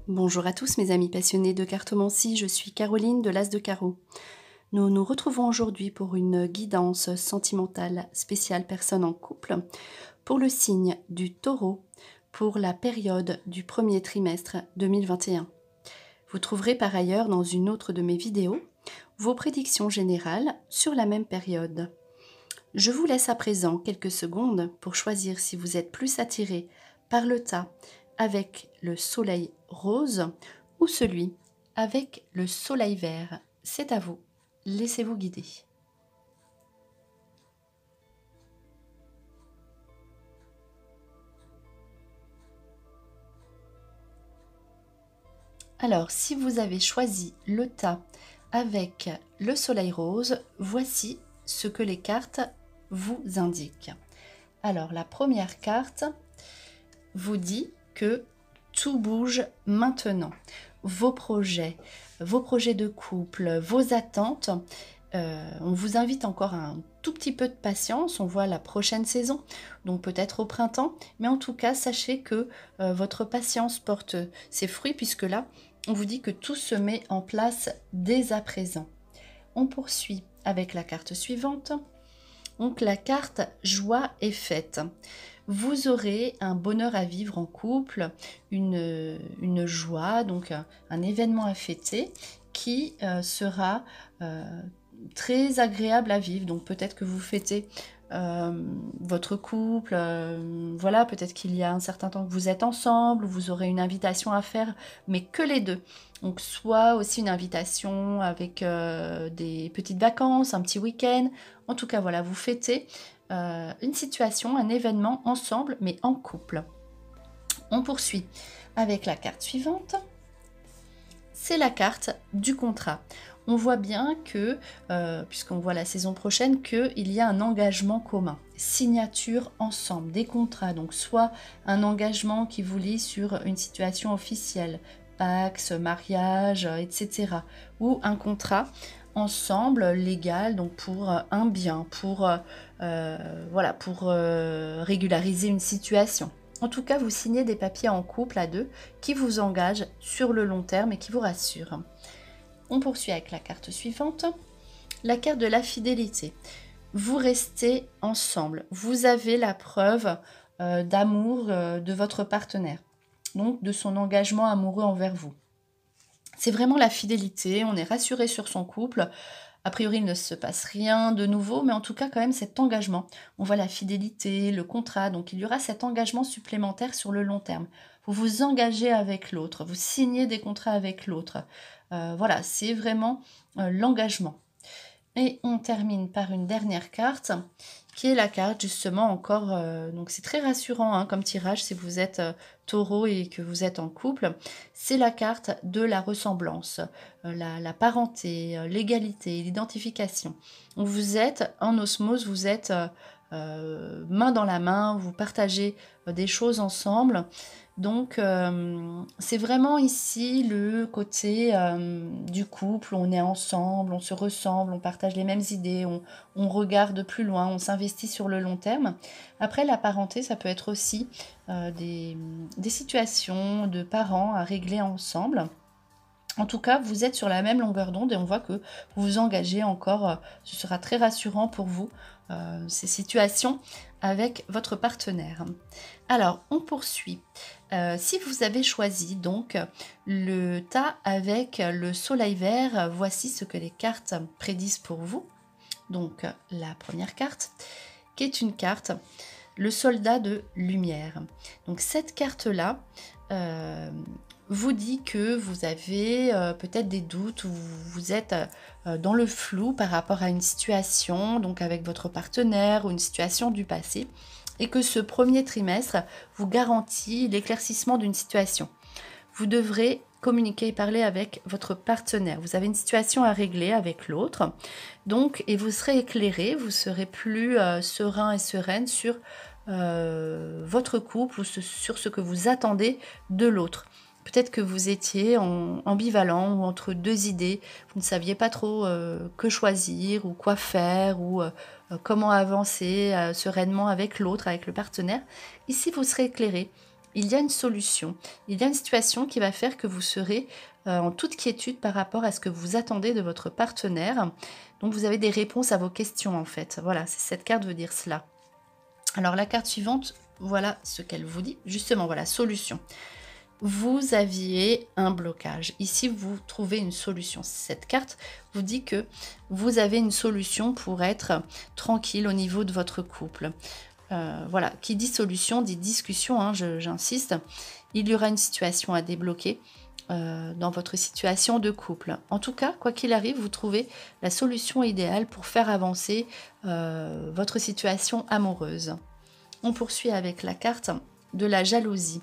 Bonjour à tous mes amis passionnés de cartomancie, je suis Caroline de l'As de Carreau. Nous nous retrouvons aujourd'hui pour une guidance sentimentale spéciale personne en couple pour le signe du Taureau pour la période du premier trimestre 2021. Vous trouverez par ailleurs dans une autre de mes vidéos vos prédictions générales sur la même période. Je vous laisse à présent quelques secondes pour choisir si vous êtes plus attiré par le tas avec le soleil rose ou celui avec le soleil vert. C'est à vous, laissez-vous guider. Alors, si vous avez choisi le tas avec le soleil rose, voici ce que les cartes vous indiquent. Alors, la première carte vous dit que tout bouge maintenant. Vos projets de couple, vos attentes, on vous invite encore à un tout petit peu de patience, on voit la prochaine saison, donc peut-être au printemps, mais en tout cas, sachez que votre patience porte ses fruits, puisque là, on vous dit que tout se met en place dès à présent. On poursuit avec la carte suivante. Donc la carte joie et fête. Vous aurez un bonheur à vivre en couple, une joie, donc un événement à fêter qui sera très agréable à vivre. Donc peut-être que vous fêtez votre couple, voilà, peut-être qu'il y a un certain temps que vous êtes ensemble, vous aurez une invitation à faire, mais que les deux. Donc soit aussi une invitation avec des petites vacances, un petit week-end. En tout cas, voilà, vous fêtez une situation, un événement ensemble, mais en couple. On poursuit avec la carte suivante. C'est la carte du contrat. On voit bien que, puisqu'on voit la saison prochaine, qu'il y a un engagement commun, signature ensemble, des contrats, donc soit un engagement qui vous lie sur une situation officielle, pax, mariage, etc. Ou un contrat ensemble, légal, donc pour un bien, pour, voilà, pour régulariser une situation. En tout cas, vous signez des papiers en couple à deux qui vous engagent sur le long terme et qui vous rassurent. On poursuit avec la carte suivante, la carte de la fidélité. Vous restez ensemble. Vous avez la preuve d'amour de votre partenaire, donc de son engagement amoureux envers vous. C'est vraiment la fidélité, on est rassuré sur son couple. A priori, il ne se passe rien de nouveau, mais en tout cas, quand même, cet engagement. On voit la fidélité, le contrat, donc il y aura cet engagement supplémentaire sur le long terme. Vous vous engagez avec l'autre, vous signez des contrats avec l'autre. Voilà, c'est vraiment l'engagement. Et on termine par une dernière carte, qui est la carte justement encore, donc c'est très rassurant hein, comme tirage si vous êtes taureau et que vous êtes en couple, c'est la carte de la ressemblance, la parenté, l'égalité, l'identification. Vous êtes en osmose, vous êtes main dans la main, vous partagez des choses ensemble. Donc, c'est vraiment ici le côté du couple, on est ensemble, on se ressemble, on partage les mêmes idées, on regarde plus loin, on s'investit sur le long terme. Après, la parenté, ça peut être aussi des situations de parents à régler ensemble. En tout cas, vous êtes sur la même longueur d'onde et on voit que vous vous engagez encore, ce sera très rassurant pour vous, ces situations avec votre partenaire. Alors, on poursuit. Si vous avez choisi donc le tas avec le soleil vert, voici ce que les cartes prédisent pour vous. Donc, la première carte, qui est une carte, le soldat de lumière. Donc, cette carte-là, vous dit que vous avez peut-être des doutes ou vous êtes dans le flou par rapport à une situation, donc avec votre partenaire ou une situation du passé, et que ce premier trimestre vous garantit l'éclaircissement d'une situation. Vous devrez communiquer et parler avec votre partenaire. Vous avez une situation à régler avec l'autre, donc, et vous serez éclairé, vous serez plus serein et sereine sur votre couple ou sur ce que vous attendez de l'autre. Peut-être que vous étiez ambivalent ou entre deux idées, vous ne saviez pas trop que choisir ou quoi faire ou comment avancer sereinement avec l'autre, avec le partenaire. Ici, vous serez éclairé il y a une solution, il y a une situation qui va faire que vous serez en toute quiétude par rapport à ce que vous attendez de votre partenaire. Donc vous avez des réponses à vos questions en fait. Voilà, cette carte veut dire cela. Alors la carte suivante, voilà ce qu'elle vous dit. Justement, voilà, solution. Vous aviez un blocage. Ici, vous trouvez une solution. Cette carte vous dit que vous avez une solution pour être tranquille au niveau de votre couple. Voilà, qui dit solution, dit discussion, hein, j'insiste. Il y aura une situation à débloquer dans votre situation de couple. En tout cas, quoi qu'il arrive, vous trouvez la solution idéale pour faire avancer votre situation amoureuse. On poursuit avec la carte de la jalousie.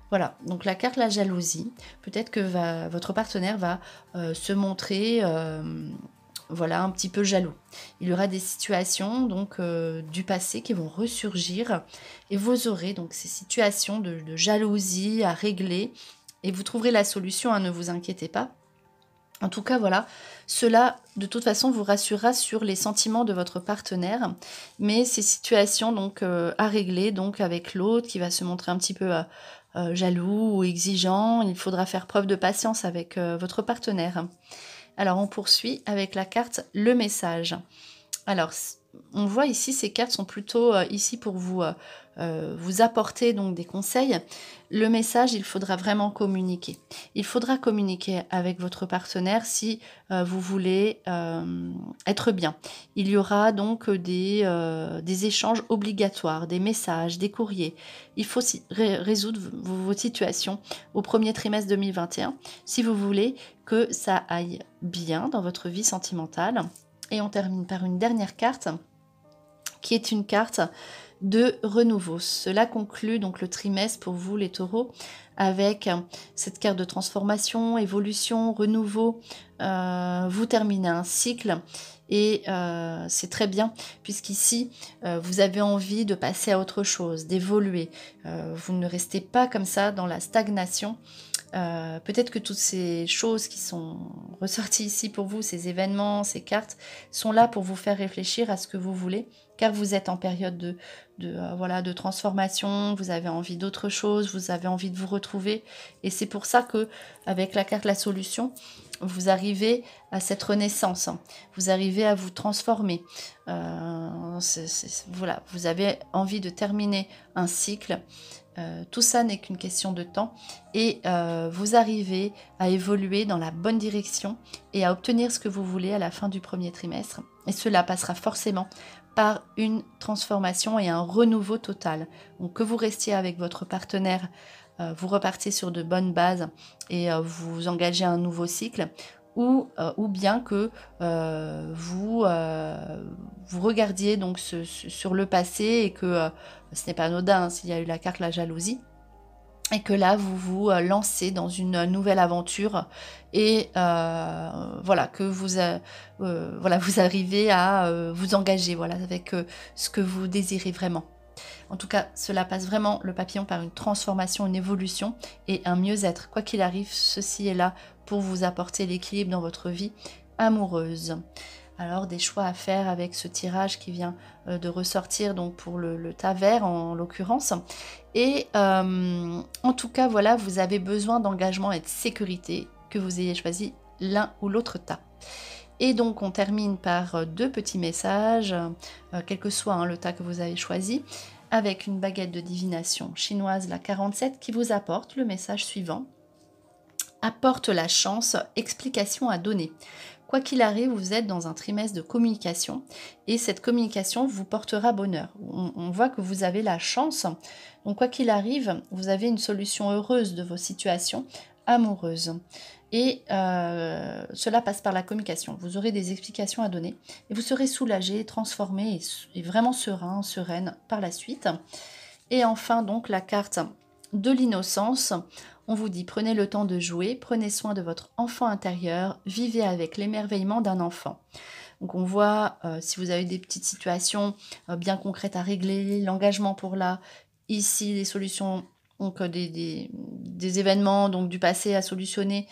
Voilà, donc la carte la jalousie, peut-être que votre partenaire va se montrer voilà, un petit peu jaloux. Il y aura des situations donc du passé qui vont ressurgir et vous aurez donc ces situations de jalousie à régler et vous trouverez la solution, hein, ne vous inquiétez pas. En tout cas, voilà, cela, de toute façon, vous rassurera sur les sentiments de votre partenaire. Mais ces situations donc à régler, donc avec l'autre qui va se montrer un petit peu jaloux ou exigeant, il faudra faire preuve de patience avec votre partenaire. Alors, on poursuit avec la carte « Le message ». Alors, on voit ici, ces cartes sont plutôt ici pour vous apporter donc des conseils. Le message, il faudra vraiment communiquer. Il faudra communiquer avec votre partenaire si vous voulez être bien. Il y aura donc des échanges obligatoires, des messages, des courriers. Il faut résoudre vos situations au premier trimestre 2021 si vous voulez que ça aille bien dans votre vie sentimentale. Et on termine par une dernière carte qui est une carte de renouveau. Cela conclut donc le trimestre pour vous les taureaux avec cette carte de transformation, évolution, renouveau. Vous terminez un cycle et c'est très bien puisqu'ici vous avez envie de passer à autre chose, d'évoluer. Vous ne restez pas comme ça dans la stagnation. Peut-être que toutes ces choses qui sont ressorties ici pour vous, ces événements, ces cartes, sont là pour vous faire réfléchir à ce que vous voulez, car vous êtes en période de transformation, vous avez envie d'autre chose, vous avez envie de vous retrouver, et c'est pour ça que avec la carte La Solution, vous arrivez à cette renaissance, vous arrivez à vous transformer. Voilà, vous avez envie de terminer un cycle. Tout ça n'est qu'une question de temps et vous arrivez à évoluer dans la bonne direction et à obtenir ce que vous voulez à la fin du premier trimestre. Et cela passera forcément par une transformation et un renouveau total. Donc que vous restiez avec votre partenaire, vous repartez sur de bonnes bases et vous engagez un nouveau cycle, ou bien que vous regardiez donc sur le passé et que ce n'est pas anodin, hein, s'il y a eu la carte la jalousie, et que là vous vous lancez dans une nouvelle aventure et voilà que vous arrivez à vous engager voilà avec ce que vous désirez vraiment. En tout cas, cela passe vraiment le papillon par une transformation, une évolution et un mieux-être. Quoi qu'il arrive, ceci est là pour vous apporter l'équilibre dans votre vie amoureuse. Alors, des choix à faire avec ce tirage qui vient de ressortir donc pour le tas vert en l'occurrence. Et en tout cas, voilà, vous avez besoin d'engagement et de sécurité, que vous ayez choisi l'un ou l'autre tas. Et donc, on termine par deux petits messages, quel que soit le tas que vous avez choisi, avec une baguette de divination chinoise, la 47, qui vous apporte le message suivant. Apporte la chance, explication à donner. Quoi qu'il arrive, vous êtes dans un trimestre de communication et cette communication vous portera bonheur. On voit que vous avez la chance. Donc, quoi qu'il arrive, vous avez une solution heureuse de vos situations amoureuses. Et cela passe par la communication. Vous aurez des explications à donner et vous serez soulagé, transformé et vraiment serein, sereine par la suite. Et enfin, donc, la carte de l'innocence. On vous dit, prenez le temps de jouer, prenez soin de votre enfant intérieur, vivez avec l'émerveillement d'un enfant. Donc on voit, si vous avez des petites situations bien concrètes à régler, l'engagement pour là, ici les solutions, donc des événements donc du passé à solutionner,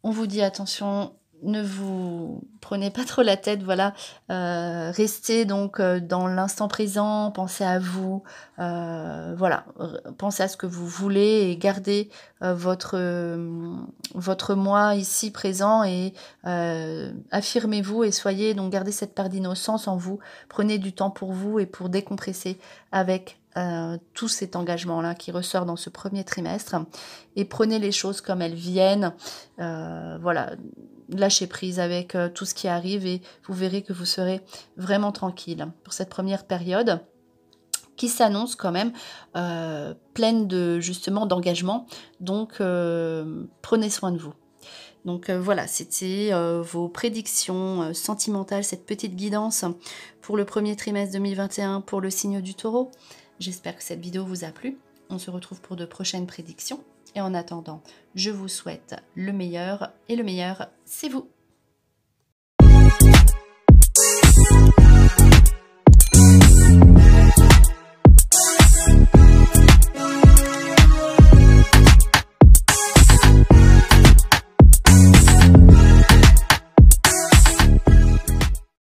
on vous dit attention, ne vous prenez pas trop la tête, voilà, restez donc dans l'instant présent, pensez à vous, voilà, pensez à ce que vous voulez et gardez votre moi ici présent et affirmez-vous et soyez, donc gardez cette part d'innocence en vous, prenez du temps pour vous et pour décompresser avec tout cet engagement-là qui ressort dans ce premier trimestre et prenez les choses comme elles viennent, voilà, lâchez prise avec tout ce qui arrive et vous verrez que vous serez vraiment tranquille pour cette première période qui s'annonce quand même pleine de justement d'engagement. Donc prenez soin de vous. Donc voilà, c'était vos prédictions sentimentales, cette petite guidance pour le premier trimestre 2021 pour le signe du Taureau. J'espère que cette vidéo vous a plu. On se retrouve pour de prochaines prédictions. Et en attendant, je vous souhaite le meilleur et le meilleur, c'est vous.